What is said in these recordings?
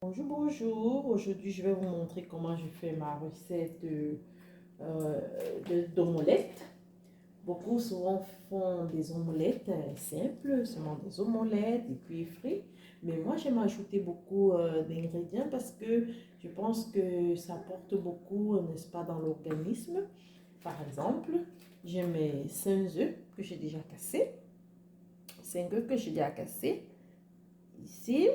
Bonjour, bonjour. Aujourd'hui, je vais vous montrer comment je fais ma recette d'omelette. Beaucoup souvent font des omelettes simples, seulement des omelettes et puis frites. Mais moi, j'aime ajouter beaucoup d'ingrédients parce que je pense que ça apporte beaucoup, n'est-ce pas, dans l'organisme. Par exemple, j'ai mes 5 œufs que j'ai déjà cassés. 5 œufs que j'ai déjà cassés ici.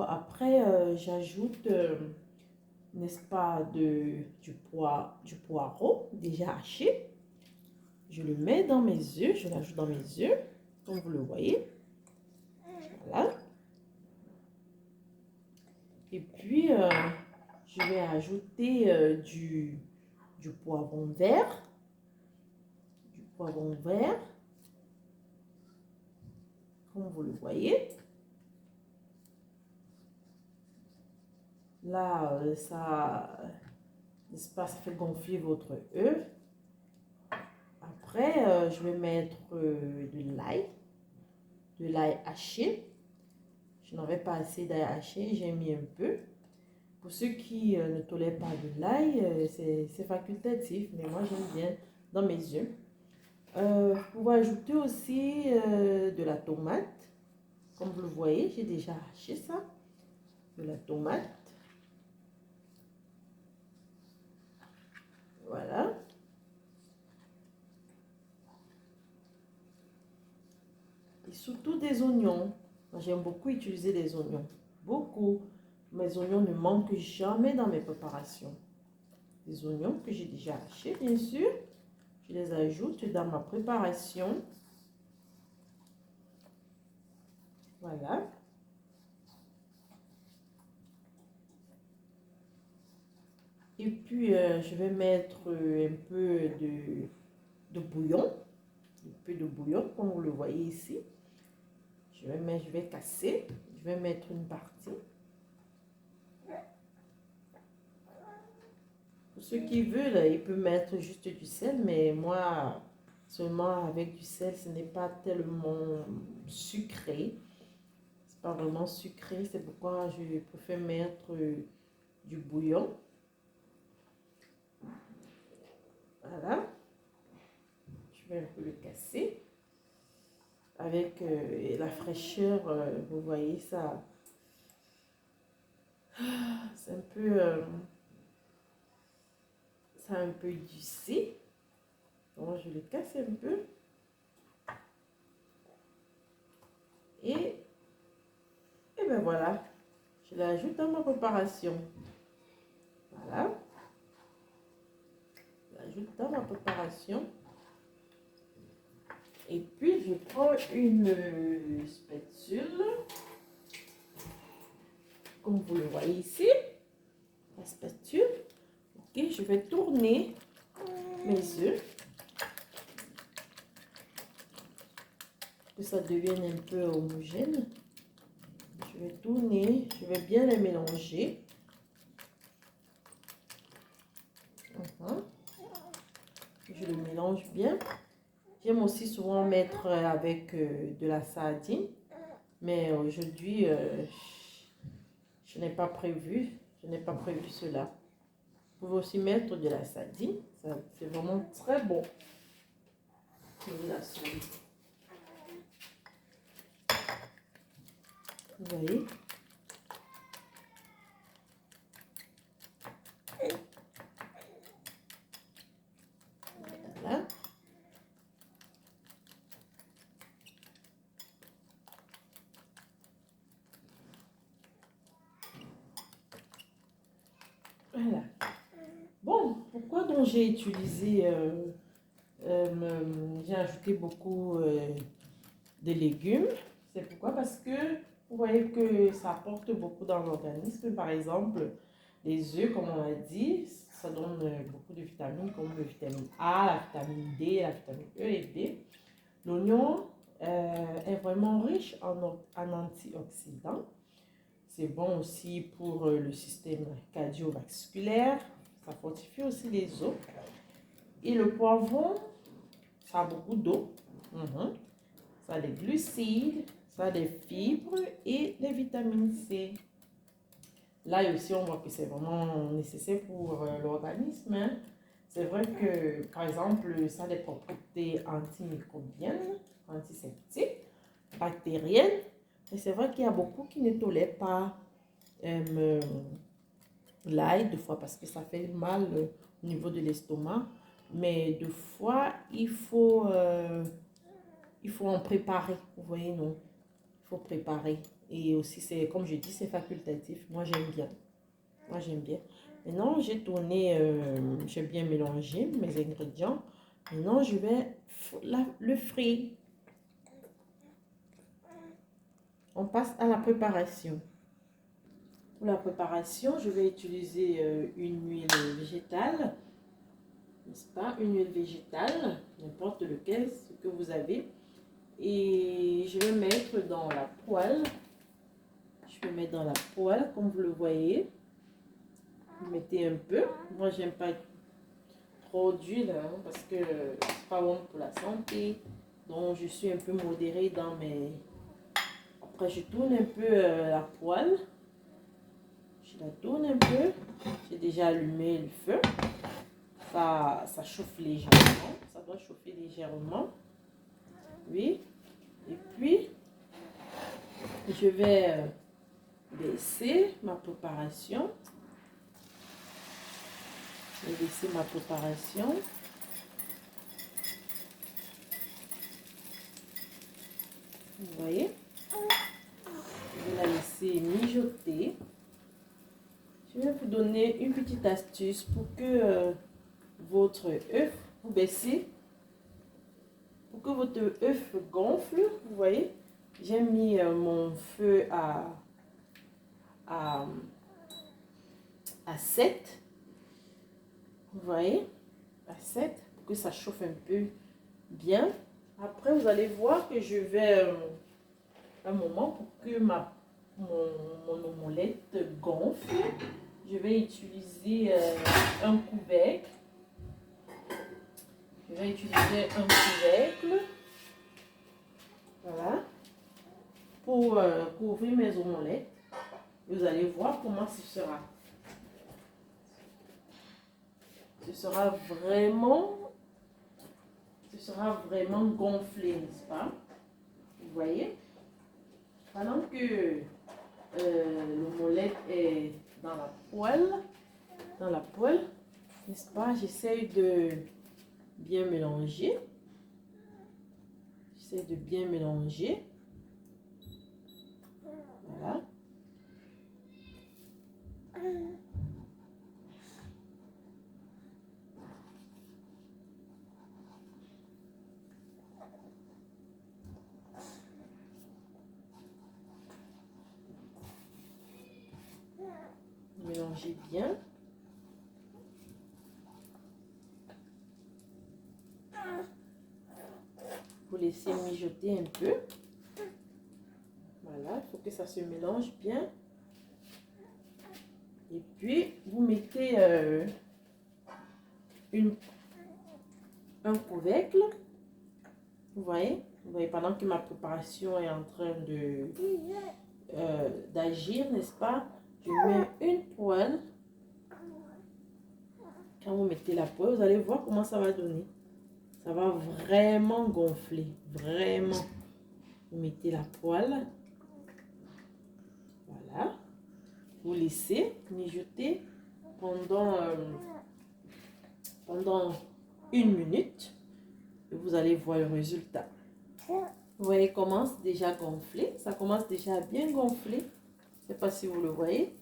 Après, j'ajoute, n'est-ce pas, du poireau déjà haché. Je le mets dans mes œufs, je l'ajoute dans mes œufs, comme vous le voyez. Voilà. Et puis, je vais ajouter du poivron vert. Du poivron vert, comme vous le voyez. Là, n'est-ce pas, ça fait gonfler votre œuf. Après, je vais mettre de l'ail haché. Je n'avais pas assez d'ail haché, j'ai mis un peu. Pour ceux qui ne tolèrent pas de l'ail, c'est facultatif, mais moi j'aime bien dans mes yeux. Vous pouvez ajouter aussi de la tomate. Comme vous le voyez, j'ai déjà haché ça. De la tomate. Voilà. Et surtout des oignons. Moi j'aime beaucoup utiliser des oignons. Beaucoup. Mes oignons ne manquent jamais dans mes préparations. Des oignons que j'ai déjà hachés, bien sûr. Je les ajoute dans ma préparation. Voilà. Et puis, je vais mettre un peu de bouillon. Un peu de bouillon, comme vous le voyez ici. Je vais casser. Je vais mettre une partie. Pour ceux qui veulent, ils peuvent mettre juste du sel. Mais moi, seulement avec du sel, ce n'est pas tellement sucré. C'est pas vraiment sucré. C'est pourquoi je préfère mettre du bouillon. Voilà. Je vais un peu le casser. Avec la fraîcheur, vous voyez ça, c'est un peu, ça a un peu édulcé. Donc je le casse un peu et, et ben voilà, je l'ajoute dans ma préparation. Voilà, je l'ajoute dans ma préparation. Et puis je prends une spatule, comme vous le voyez ici, la spatule. Ok, je vais tourner mes œufs, que ça devienne un peu homogène. Je vais tourner, je vais bien les mélanger. Je le mélange bien. J'aime aussi souvent mettre avec de la sardine. Mais aujourd'hui, je n'ai pas prévu. Je n'ai pas prévu cela. Vous pouvez aussi mettre de la sardine. C'est vraiment très bon. Vous voyez? Voilà. Voilà. Bon, pourquoi donc j'ai utilisé, j'ai ajouté beaucoup de légumes? C'est pourquoi? Parce que vous voyez que ça apporte beaucoup dans l'organisme. Par exemple, les œufs, comme on a dit, ça donne beaucoup de vitamines comme la vitamine A, la vitamine D, la vitamine E et B. L'oignon est vraiment riche en antioxydants. C'est bon aussi pour le système cardiovasculaire. Ça fortifie aussi les os. Et le poivron, ça a beaucoup d'eau. Ça a des glucides. Ça a des fibres et des vitamines C. Là aussi, on voit que c'est vraiment nécessaire pour l'organisme, hein. C'est vrai que, par exemple, ça a des propriétés antimicrobiennes, antiseptiques, bactériennes. Et c'est vrai qu'il y a beaucoup qui ne tolèrent pas l'ail, des fois, parce que ça fait mal au niveau de l'estomac. Mais deux fois, il faut en préparer. Vous voyez, non? Il faut préparer. Et aussi, c'est comme je dis, c'est facultatif. Moi, j'aime bien. Moi, j'aime bien. Maintenant, j'ai tourné, j'ai bien mélangé mes ingrédients. Maintenant, je vais le frire. On passe à la préparation. Pour la préparation, je vais utiliser une huile végétale. N'est-ce pas? Une huile végétale, n'importe lequel, ce que vous avez. Et je vais mettre dans la poêle. Je vais mettre dans la poêle, comme vous le voyez. Vous mettez un peu. Moi, j'aime pas trop d'huile, hein, parce que c'est pas bon pour la santé. Donc, je suis un peu modérée dans mes... Après, je tourne un peu la poêle. Je la tourne un peu. J'ai déjà allumé le feu. Ça chauffe légèrement. Ça doit chauffer légèrement. Oui. Et puis, je vais baisser ma préparation. Je vais baisser ma préparation. Vous voyez? Je vais la laisser mijoter. Je vais vous donner une petite astuce pour que votre œuf, vous baissez, pour que votre œuf gonfle. Vous voyez? J'ai mis mon feu à 7. Vous voyez? À 7, pour que ça chauffe un peu bien. Après, vous allez voir que je vais, un moment, pour que mon omelette gonfle, je vais utiliser un couvercle. Je vais utiliser un couvercle. Voilà. Pour couvrir mes omelettes. Vous allez voir comment ce sera. Ce sera vraiment gonflé, n'est-ce pas? Vous voyez? Pendant que l'omelette est dans la poêle, n'est-ce pas? J'essaie de bien mélanger. J'essaie de bien mélanger. Voilà. Mélangez bien. Vous laissez mijoter un peu. Voilà, il faut que ça se mélange bien. Et puis, vous mettez un couvercle. Vous voyez, pendant que ma préparation est en train d'agir, n'est-ce pas? Je mets une poêle. Quand vous mettez la poêle, vous allez voir comment ça va donner. Ça va vraiment gonfler. Vraiment. Vous mettez la poêle. Voilà. Vous laissez mijoter pendant 1 minute. Et vous allez voir le résultat. Vous voyez, il commence déjà à gonfler. Ça commence déjà à bien gonfler. Je ne sais pas si vous le voyez.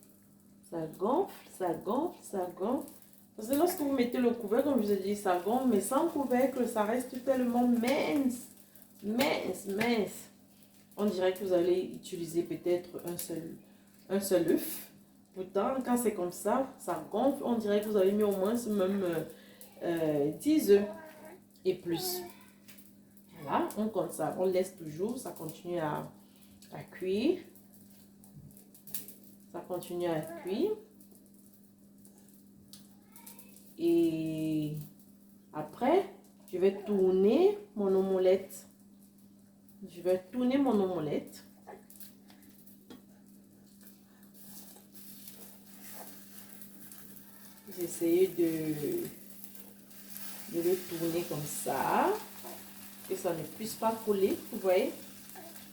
Ça gonfle, ça gonfle, ça gonfle. Parce que lorsque vous mettez le couvercle, comme je vous ai dit, ça gonfle. Mais sans couvercle, ça reste tellement mince. Mince, mince. On dirait que vous allez utiliser peut-être un seul œuf. Pourtant, quand c'est comme ça, ça gonfle. On dirait que vous avez mis au moins même 10 œufs et plus. Voilà, on compte ça. On laisse toujours, ça continue à cuire. Ça continue à cuire. Et après, je vais tourner mon omelette. Je je vais tourner mon omelette. J'essaie de le tourner comme ça, que ça ne puisse pas coller, vous voyez.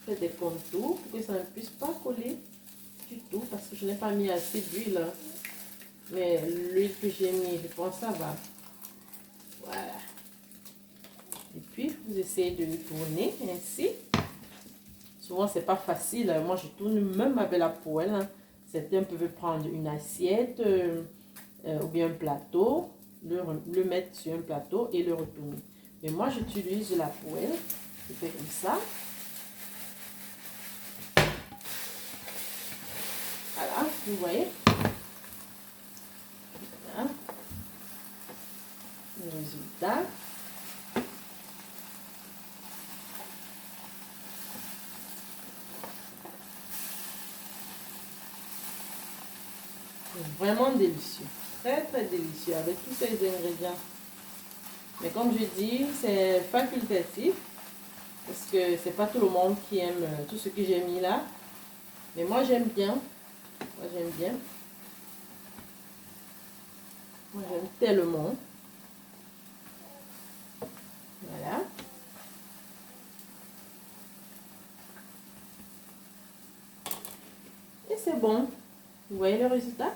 Je fais des contours pour que ça ne puisse pas coller du tout, parce que je n'ai pas mis assez d'huile. Mais l'huile que j'ai mis, je pense que ça va. Voilà. Et puis, vous essayez de le tourner ainsi. Souvent, c'est pas facile. Moi, je tourne même avec la poêle. Hein. Certains peuvent prendre une assiette ou bien un plateau, le mettre sur un plateau et le retourner. Mais moi, j'utilise la poêle. Je fais comme ça. Voilà, vous voyez. Voilà. Le résultat. Vraiment délicieux, très très délicieux avec tous ces ingrédients. Mais comme je dis, c'est facultatif parce que c'est pas tout le monde qui aime tout ce que j'ai mis là. Mais moi j'aime bien. Moi j'aime bien. Moi j'aime tellement. Voilà. Et c'est bon. Vous voyez le résultat?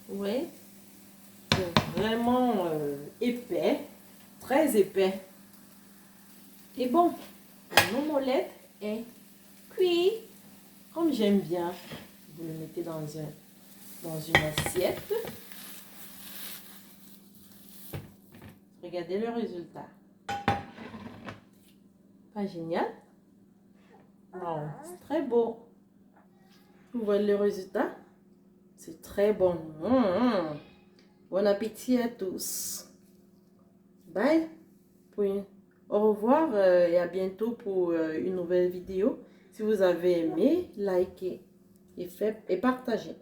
Vous voyez? C'est vraiment épais, très épais. Et bon, mon omelette est cuit. Comme j'aime bien, vous le mettez dans une assiette. Regardez le résultat. Pas génial? Non, c'est très beau. Vous voyez le résultat? C'est très bon. Bon appétit à tous. Bye. Au revoir et à bientôt pour une nouvelle vidéo. Si vous avez aimé, likez et partagez.